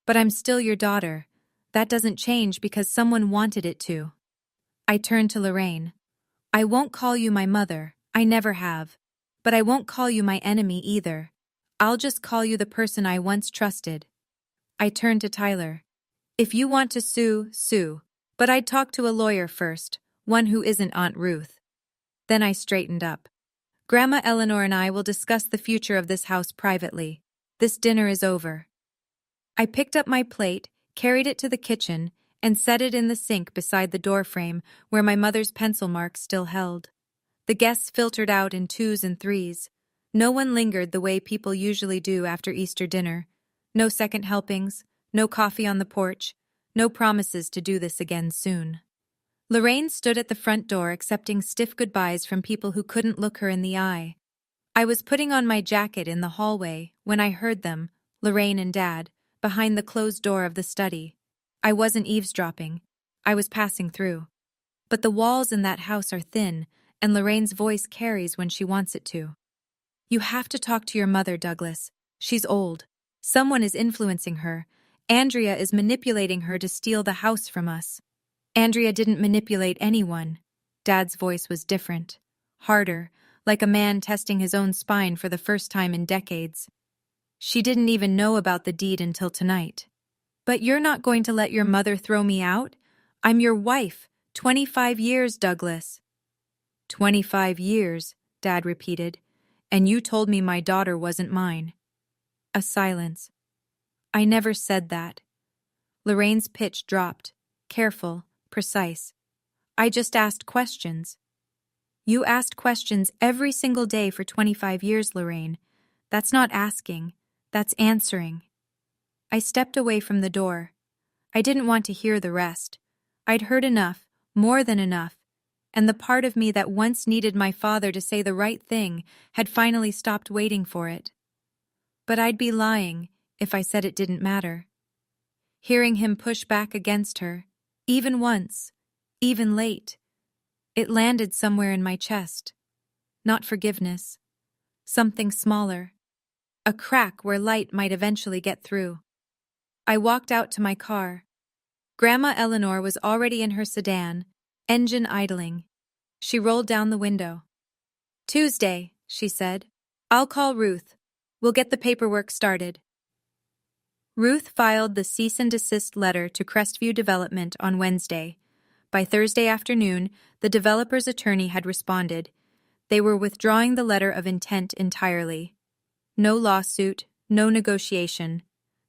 But I'm still your daughter. That doesn't change because someone wanted it to. I turned to Lorraine. I won't call you my mother. I never have. But I won't call you my enemy either. I'll just call you the person I once trusted. I turned to Tyler. If you want to sue, sue. But I'd talk to a lawyer first, one who isn't Aunt Ruth. Then I straightened up. Grandma Eleanor and I will discuss the future of this house privately. This dinner is over. I picked up my plate, carried it to the kitchen, and set it in the sink beside the doorframe where my mother's pencil mark still held. The guests filtered out in twos and threes. No one lingered the way people usually do after Easter dinner. No second helpings, no coffee on the porch, no promises to do this again soon. Lorraine stood at the front door accepting stiff goodbyes from people who couldn't look her in the eye. I was putting on my jacket in the hallway when I heard them, Lorraine and Dad, behind the closed door of the study. I wasn't eavesdropping. I was passing through. But the walls in that house are thin, and Lorraine's voice carries when she wants it to. You have to talk to your mother, Douglas. She's old. Someone is influencing her. Andrea is manipulating her to steal the house from us. Andrea didn't manipulate anyone. Dad's voice was different, harder, like a man testing his own spine for the first time in decades. She didn't even know about the deed until tonight. But you're not going to let your mother throw me out? I'm your wife. 25 years, Douglas. 25 years, Dad repeated, and you told me my daughter wasn't mine. A silence. I never said that. Lorraine's pitch dropped, careful, precise. I just asked questions. You asked questions every single day for 25 years, Lorraine. That's not asking. That's answering. I stepped away from the door. I didn't want to hear the rest. I'd heard enough, more than enough, and the part of me that once needed my father to say the right thing had finally stopped waiting for it. But I'd be lying if I said it didn't matter. Hearing him push back against her, even once, even late, it landed somewhere in my chest. Not forgiveness. Something smaller. A crack where light might eventually get through. I walked out to my car. Grandma Eleanor was already in her sedan, engine idling. She rolled down the window. Tuesday, she said. I'll call Ruth. We'll get the paperwork started. Ruth filed the cease and desist letter to Crestview Development on Wednesday. By Thursday afternoon, the developer's attorney had responded. They were withdrawing the letter of intent entirely. No lawsuit, no negotiation.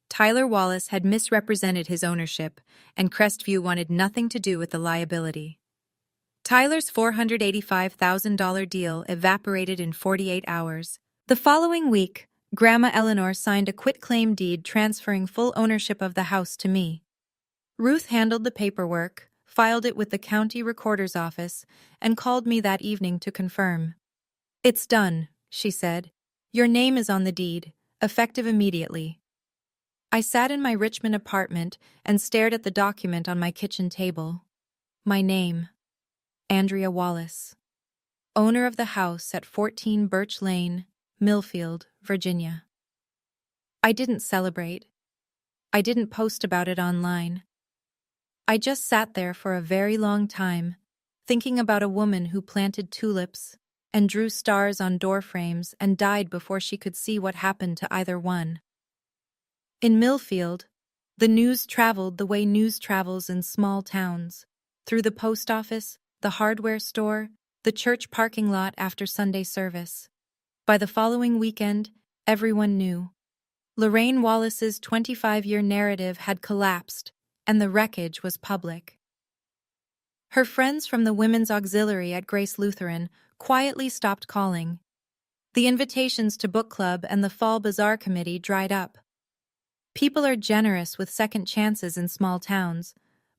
Tyler Wallace had misrepresented his ownership, and Crestview wanted nothing to do with the liability. Tyler's $485,000 deal evaporated in 48 hours. The following week, Grandma Eleanor signed a quitclaim deed transferring full ownership of the house to me. Ruth handled the paperwork, filed it with the county recorder's office, and called me that evening to confirm. It's done, she said. Your name is on the deed, effective immediately. I sat in my Richmond apartment and stared at the document on my kitchen table. My name, Andrea Wallace, owner of the house at 14 Birch Lane, Millfield, Virginia. I didn't celebrate. I didn't post about it online. I just sat there for a very long time, thinking about a woman who planted tulips and drew stars on door frames and died before she could see what happened to either one. In Millfield, the news traveled the way news travels in small towns, through the post office, the hardware store, the church parking lot after Sunday service. By the following weekend, everyone knew. Lorraine Wallace's 25-year narrative had collapsed, and the wreckage was public. Her friends from the Women's Auxiliary at Grace Lutheran quietly stopped calling. The invitations to book club and the Fall Bazaar Committee dried up. People are generous with second chances in small towns,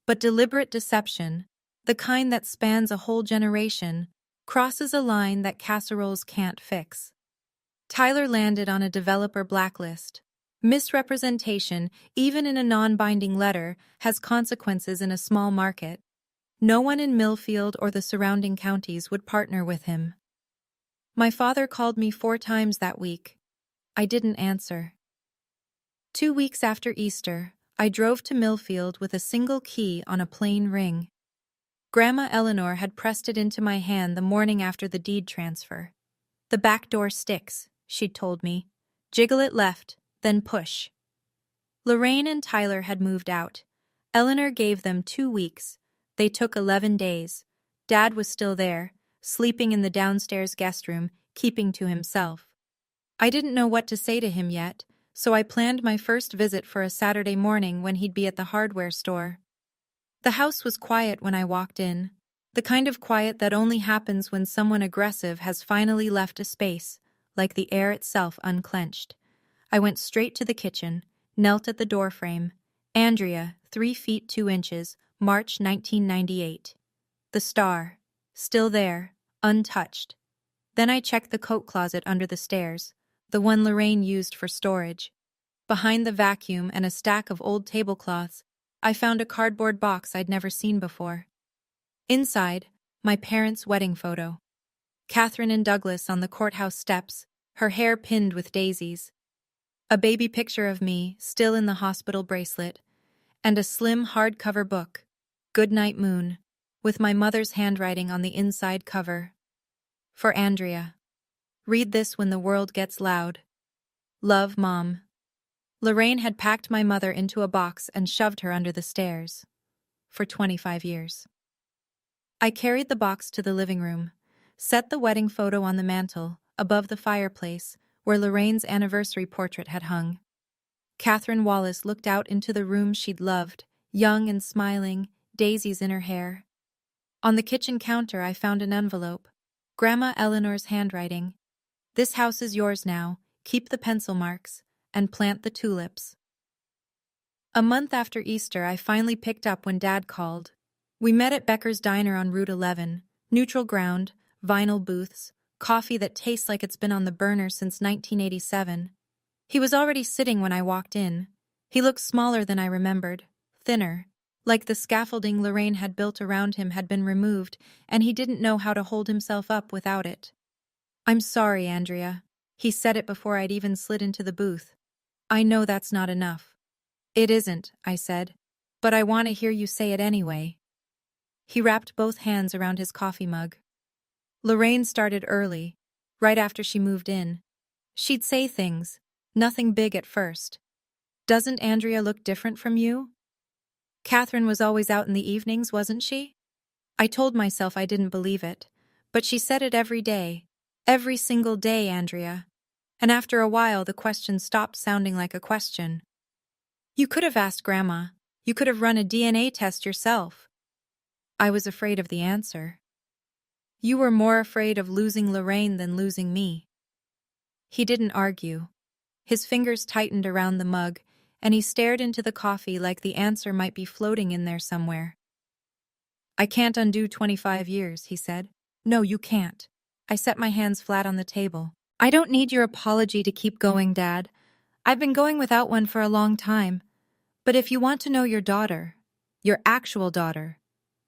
but deliberate deception, the kind that spans a whole generation, crosses a line that casseroles can't fix. Tyler landed on a developer blacklist. Misrepresentation, even in a non-binding letter, has consequences in a small market. No one in Millfield or the surrounding counties would partner with him. My father called me 4 times that week. I didn't answer. 2 weeks after Easter, I drove to Millfield with a single key on a plain ring. Grandma Eleanor had pressed it into my hand the morning after the deed transfer. "The back door sticks," she'd told me. "Jiggle it left, then push." Lorraine and Tyler had moved out. Eleanor gave them 2 weeks. They took 11 days. Dad was still there, sleeping in the downstairs guest room, keeping to himself. I didn't know what to say to him yet, so I planned my first visit for a Saturday morning when he'd be at the hardware store. The house was quiet when I walked in, the kind of quiet that only happens when someone aggressive has finally left a space, like the air itself unclenched. I went straight to the kitchen, knelt at the doorframe. Andrea, 3 feet 2 inches, March 1998. The star, still there, untouched. Then I checked the coat closet under the stairs, the one Lorraine used for storage. Behind the vacuum and a stack of old tablecloths, I found a cardboard box I'd never seen before. Inside, my parents' wedding photo. Catherine and Douglas on the courthouse steps, her hair pinned with daisies. A baby picture of me, still in the hospital bracelet, and a slim hardcover book, Goodnight Moon, with my mother's handwriting on the inside cover. For Andrea. Read this when the world gets loud. Love, Mom. Lorraine had packed my mother into a box and shoved her under the stairs. For 25 years. I carried the box to the living room, set the wedding photo on the mantel, above the fireplace, where Lorraine's anniversary portrait had hung. Catherine Wallace looked out into the room she'd loved, young and smiling, daisies in her hair. On the kitchen counter I found an envelope. Grandma Eleanor's handwriting. "This house is yours now. Keep the pencil marks, and plant the tulips." A month after Easter, I finally picked up when Dad called. We met at Becker's Diner on Route 11, neutral ground, vinyl booths, coffee that tastes like it's been on the burner since 1987. He was already sitting when I walked in. He looked smaller than I remembered, thinner, like the scaffolding Lorraine had built around him had been removed, and he didn't know how to hold himself up without it. "I'm sorry, Andrea." He said it before I'd even slid into the booth. "I know that's not enough." "It isn't," I said, "but I want to hear you say it anyway." He wrapped both hands around his coffee mug. Lorraine started early, right after she moved in. She'd say things, nothing big at first. "Doesn't Andrea look different from you?" "Catherine was always out in the evenings, wasn't she?" I told myself I didn't believe it, but she said it every day. "Every single day, Andrea." And after a while the question stopped sounding like a question. "You could have asked Grandma. You could have run a DNA test yourself." I was afraid of the answer. "You were more afraid of losing Lorraine than losing me." He didn't argue. His fingers tightened around the mug, and he stared into the coffee like the answer might be floating in there somewhere. "I can't undo 25 years, he said. "No, you can't." I set my hands flat on the table. "I don't need your apology to keep going, Dad. I've been going without one for a long time. But if you want to know your daughter, your actual daughter,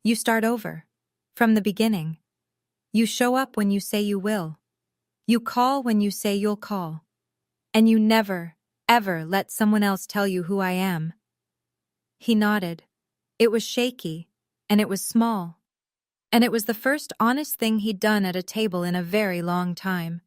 you start over. From the beginning. You show up when you say you will. You call when you say you'll call. And you never, ever let someone else tell you who I am." He nodded. It was shaky, and it was small. And it was the first honest thing he'd done at a table in a very long time.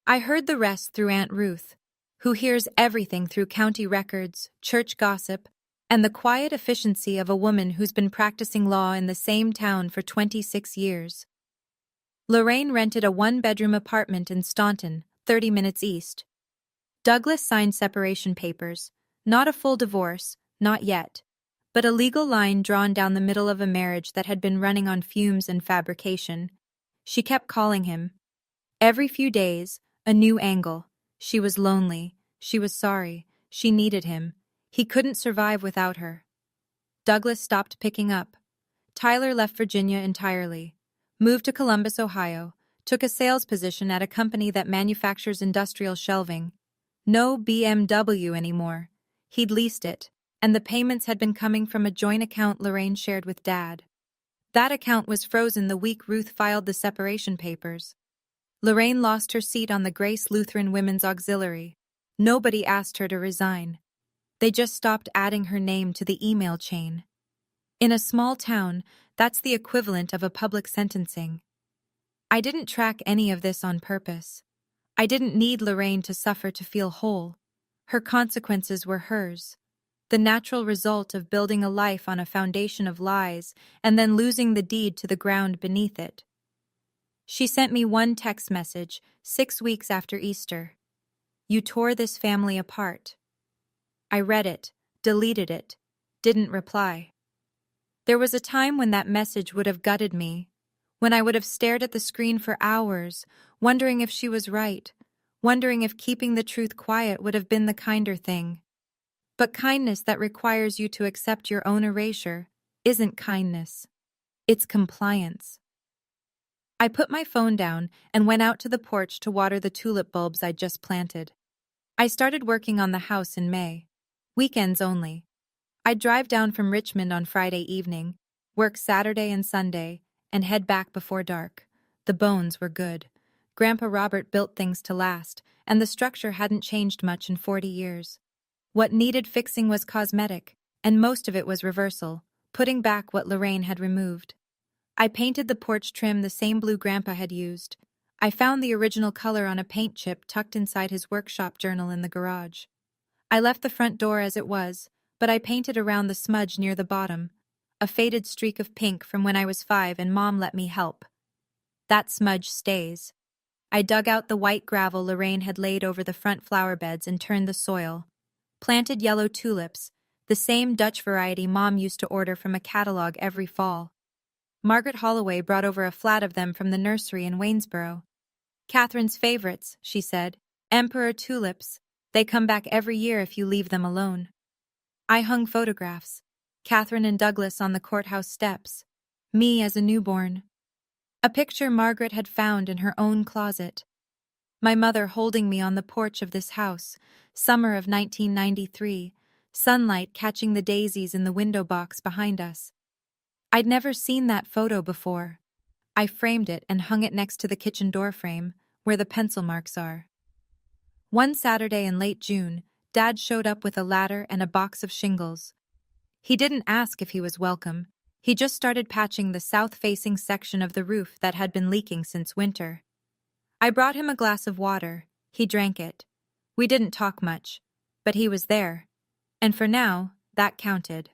I heard the rest through Aunt Ruth, who hears everything through county records, church gossip, and the quiet efficiency of a woman who's been practicing law in the same town for 26 years. Lorraine rented a 1-bedroom apartment in Staunton, 30 minutes east. Douglas signed separation papers, not a full divorce, not yet, but a legal line drawn down the middle of a marriage that had been running on fumes and fabrication. She kept calling him. Every few days, a new angle. She was lonely. She was sorry. She needed him. He couldn't survive without her. Douglas stopped picking up. Tyler left Virginia entirely. Moved to Columbus, Ohio. Took a sales position at a company that manufactures industrial shelving. No BMW anymore. He'd leased it, and the payments had been coming from a joint account Lorraine shared with Dad. That account was frozen the week Ruth filed the separation papers. Lorraine lost her seat on the Grace Lutheran Women's Auxiliary. Nobody asked her to resign. They just stopped adding her name to the email chain. In a small town, that's the equivalent of a public sentencing. I didn't track any of this on purpose. I didn't need Lorraine to suffer to feel whole. Her consequences were hers. The natural result of building a life on a foundation of lies and then losing the deed to the ground beneath it. She sent me one text message 6 weeks after Easter. "You tore this family apart." I read it, deleted it, didn't reply. There was a time when that message would have gutted me, when I would have stared at the screen for hours, wondering if she was right, wondering if keeping the truth quiet would have been the kinder thing. But kindness that requires you to accept your own erasure isn't kindness. It's compliance. I put my phone down and went out to the porch to water the tulip bulbs I'd just planted. I started working on the house in May. Weekends only. I'd drive down from Richmond on Friday evening, work Saturday and Sunday, and head back before dark. The bones were good. Grandpa Robert built things to last, and the structure hadn't changed much in 40 years. What needed fixing was cosmetic, and most of it was reversal, putting back what Lorraine had removed. I painted the porch trim the same blue Grandpa had used. I found the original color on a paint chip tucked inside his workshop journal in the garage. I left the front door as it was, but I painted around the smudge near the bottom, a faded streak of pink from when I was 5 and Mom let me help. That smudge stays. I dug out the white gravel Lorraine had laid over the front flower beds and turned the soil. Planted yellow tulips, the same Dutch variety Mom used to order from a catalog every fall. Margaret Holloway brought over a flat of them from the nursery in Waynesboro. "Catherine's favorites," she said. "Emperor tulips. They come back every year if you leave them alone." I hung photographs. Catherine and Douglas on the courthouse steps. Me as a newborn. A picture Margaret had found in her own closet. My mother holding me on the porch of this house, summer of 1993, sunlight catching the daisies in the window box behind us. I'd never seen that photo before. I framed it and hung it next to the kitchen door frame, where the pencil marks are. One Saturday in late June, Dad showed up with a ladder and a box of shingles. He didn't ask if he was welcome. He just started patching the south-facing section of the roof that had been leaking since winter. I brought him a glass of water. He drank it. We didn't talk much, but he was there. And for now, that counted.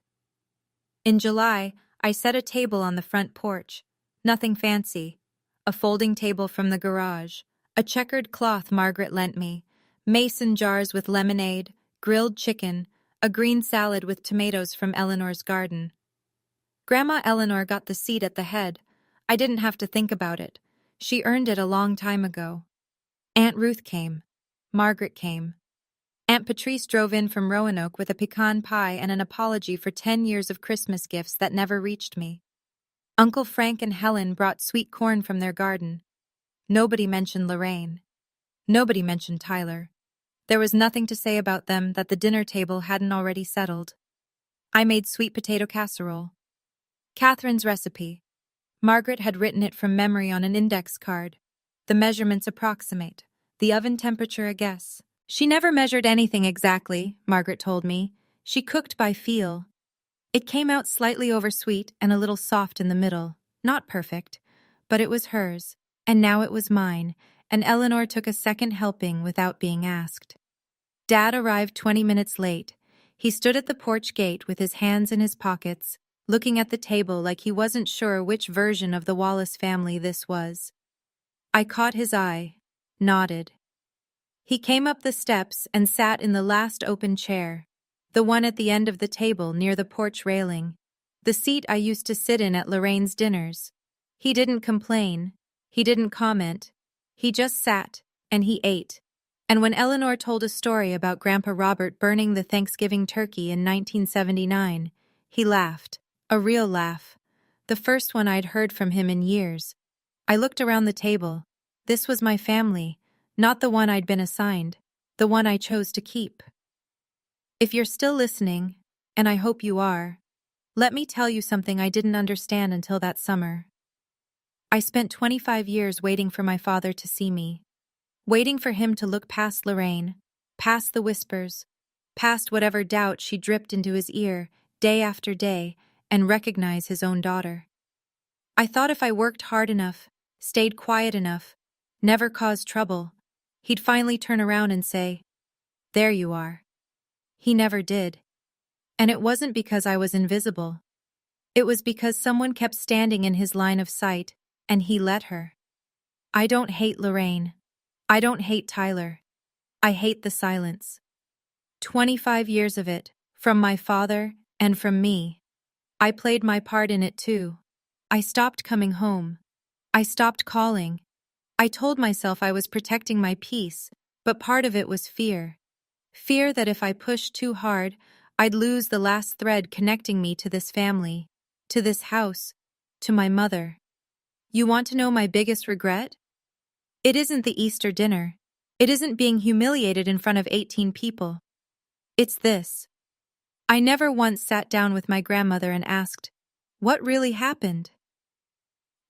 In July, I set a table on the front porch. Nothing fancy. A folding table from the garage, a checkered cloth Margaret lent me, mason jars with lemonade, grilled chicken, a green salad with tomatoes from Eleanor's garden. Grandma Eleanor got the seat at the head. I didn't have to think about it. She earned it a long time ago. Aunt Ruth came. Margaret came. Aunt Patrice drove in from Roanoke with a pecan pie and an apology for 10 years of Christmas gifts that never reached me. Uncle Frank and Helen brought sweet corn from their garden. Nobody mentioned Lorraine. Nobody mentioned Tyler. There was nothing to say about them that the dinner table hadn't already settled. I made sweet potato casserole. Catherine's recipe. Margaret had written it from memory on an index card. The measurements approximate. The oven temperature a guess. She never measured anything exactly, Margaret told me. She cooked by feel. It came out slightly oversweet and a little soft in the middle. Not perfect, but it was hers, and now it was mine, and Eleanor took a second helping without being asked. Dad arrived 20 minutes late. He stood at the porch gate with his hands in his pockets, looking at the table like he wasn't sure which version of the Wallace family this was. I caught his eye, nodded. He came up the steps and sat in the last open chair, the one at the end of the table near the porch railing, the seat I used to sit in at Lorraine's dinners. He didn't complain. He didn't comment. He just sat, and he ate. And when Eleanor told a story about Grandpa Robert burning the Thanksgiving turkey in 1979, he laughed. A real laugh. The first one I'd heard from him in years. I looked around the table. This was my family, not the one I'd been assigned, the one I chose to keep. If you're still listening, and I hope you are, let me tell you something I didn't understand until that summer. I spent 25 years waiting for my father to see me, waiting for him to look past Lorraine, past the whispers, past whatever doubt she dripped into his ear day after day, and recognize his own daughter. I thought if I worked hard enough, stayed quiet enough, never caused trouble, he'd finally turn around and say, "There you are." He never did. And it wasn't because I was invisible. It was because someone kept standing in his line of sight, and he let her. I don't hate Lorraine. I don't hate Tyler. I hate the silence. 25 years of it, from my father and from me. I played my part in it too. I stopped coming home. I stopped calling. I told myself I was protecting my peace, but part of it was fear. Fear that if I pushed too hard, I'd lose the last thread connecting me to this family, to this house, to my mother. You want to know my biggest regret? It isn't the Easter dinner. It isn't being humiliated in front of 18 people. It's this. I never once sat down with my grandmother and asked, what really happened?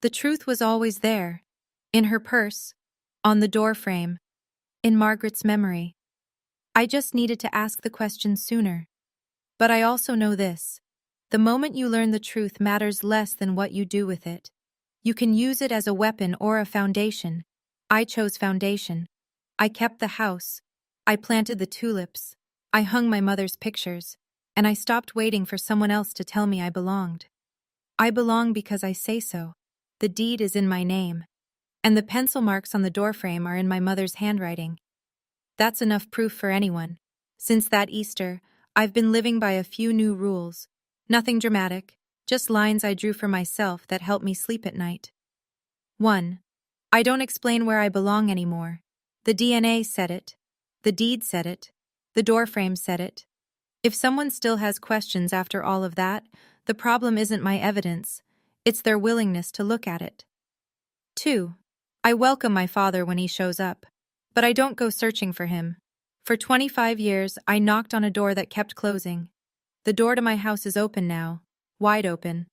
The truth was always there, in her purse, on the doorframe, in Margaret's memory. I just needed to ask the question sooner. But I also know this. The moment you learn the truth matters less than what you do with it. You can use it as a weapon or a foundation. I chose foundation. I kept the house. I planted the tulips. I hung my mother's pictures. And I stopped waiting for someone else to tell me I belonged. I belong because I say so. The deed is in my name. And the pencil marks on the doorframe are in my mother's handwriting. That's enough proof for anyone. Since that Easter, I've been living by a few new rules. Nothing dramatic, just lines I drew for myself that help me sleep at night. 1. I don't explain where I belong anymore. The DNA said it. The deed said it. The doorframe said it. If someone still has questions after all of that, the problem isn't my evidence. It's their willingness to look at it. 2. I welcome my father when he shows up. But I don't go searching for him. For 25 years, I knocked on a door that kept closing. The door to my house is open now, wide open.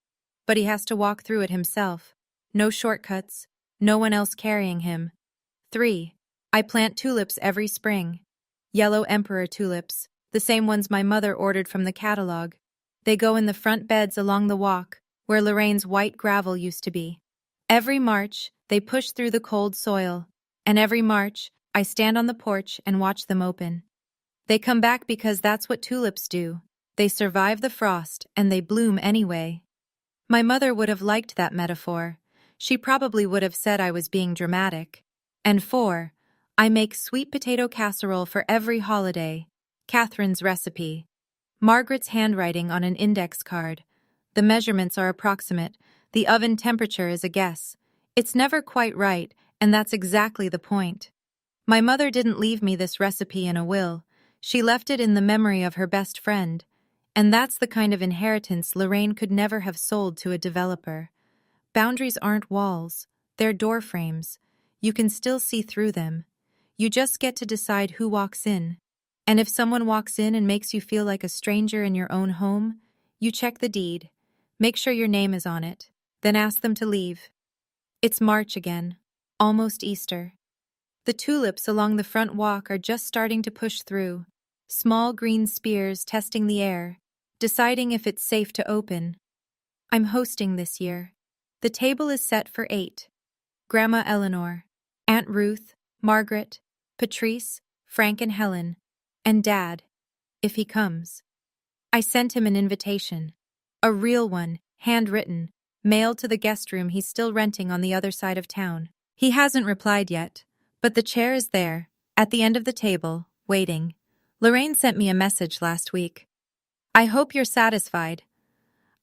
But he has to walk through it himself. No shortcuts, no one else carrying him. 3. I plant tulips every spring. Yellow emperor tulips, the same ones my mother ordered from the catalog. They go in the front beds along the walk, where Lorraine's white gravel used to be. Every March, they push through the cold soil. And every March, I stand on the porch and watch them open. They come back because that's what tulips do. They survive the frost and they bloom anyway. My mother would have liked that metaphor. She probably would have said I was being dramatic. And 4. I make sweet potato casserole for every holiday. Catherine's recipe. Margaret's handwriting on an index card. The measurements are approximate. The oven temperature is a guess. It's never quite right, and that's exactly the point. My mother didn't leave me this recipe in a will. She left it in the memory of her best friend. And that's the kind of inheritance Lorraine could never have sold to a developer. Boundaries aren't walls. They're door frames. You can still see through them. You just get to decide who walks in. And if someone walks in and makes you feel like a stranger in your own home, you check the deed. Make sure your name is on it. Then ask them to leave. It's March again. Almost Easter. The tulips along the front walk are just starting to push through. Small green spears testing the air, deciding if it's safe to open. I'm hosting this year. The table is set for 8. Grandma Eleanor, Aunt Ruth, Margaret, Patrice, Frank and Helen, and Dad, if he comes. I sent him an invitation. A real one, handwritten, mailed to the guest room he's still renting on the other side of town. He hasn't replied yet, but the chair is there, at the end of the table, waiting. Lorraine sent me a message last week. I hope you're satisfied.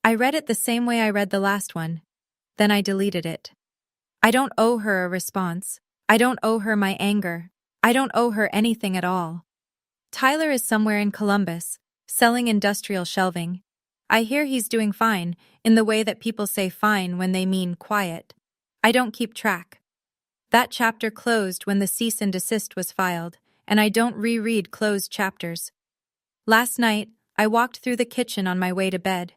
I read it the same way I read the last one. Then I deleted it. I don't owe her a response. I don't owe her my anger. I don't owe her anything at all. Tyler is somewhere in Columbus, selling industrial shelving. I hear he's doing fine, in the way that people say fine when they mean quiet. I don't keep track. That chapter closed when the cease and desist was filed, and I don't reread closed chapters. Last night, I walked through the kitchen on my way to bed.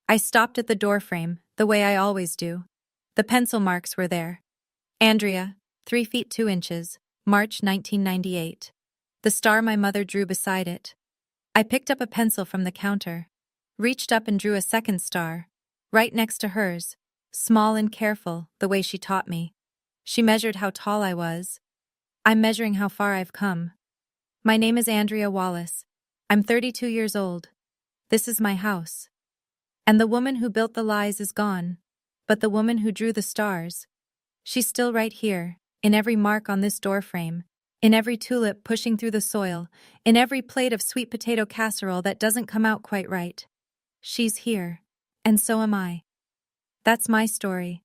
I stopped at the doorframe, the way I always do. The pencil marks were there. Andrea, 3 feet 2 inches, March 1998. The star my mother drew beside it. I picked up a pencil from the counter, reached up and drew a second star, right next to hers, small and careful, the way she taught me. She measured how tall I was. I'm measuring how far I've come. My name is Andrea Wallace. I'm 32 years old. This is my house. And the woman who built the lies is gone. But the woman who drew the stars, she's still right here, in every mark on this doorframe, in every tulip pushing through the soil, in every plate of sweet potato casserole that doesn't come out quite right. She's here. And so am I. That's my story.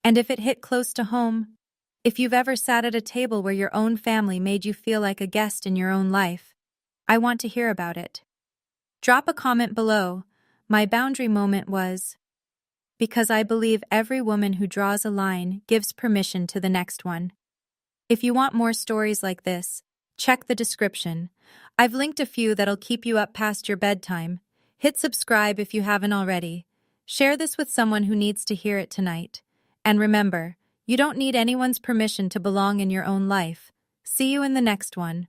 And if it hit close to home, if you've ever sat at a table where your own family made you feel like a guest in your own life, I want to hear about it. Drop a comment below. My boundary moment was, because I believe every woman who draws a line gives permission to the next one. If you want more stories like this, check the description. I've linked a few that'll keep you up past your bedtime. Hit subscribe if you haven't already. Share this with someone who needs to hear it tonight. And remember, you don't need anyone's permission to belong in your own life. See you in the next one.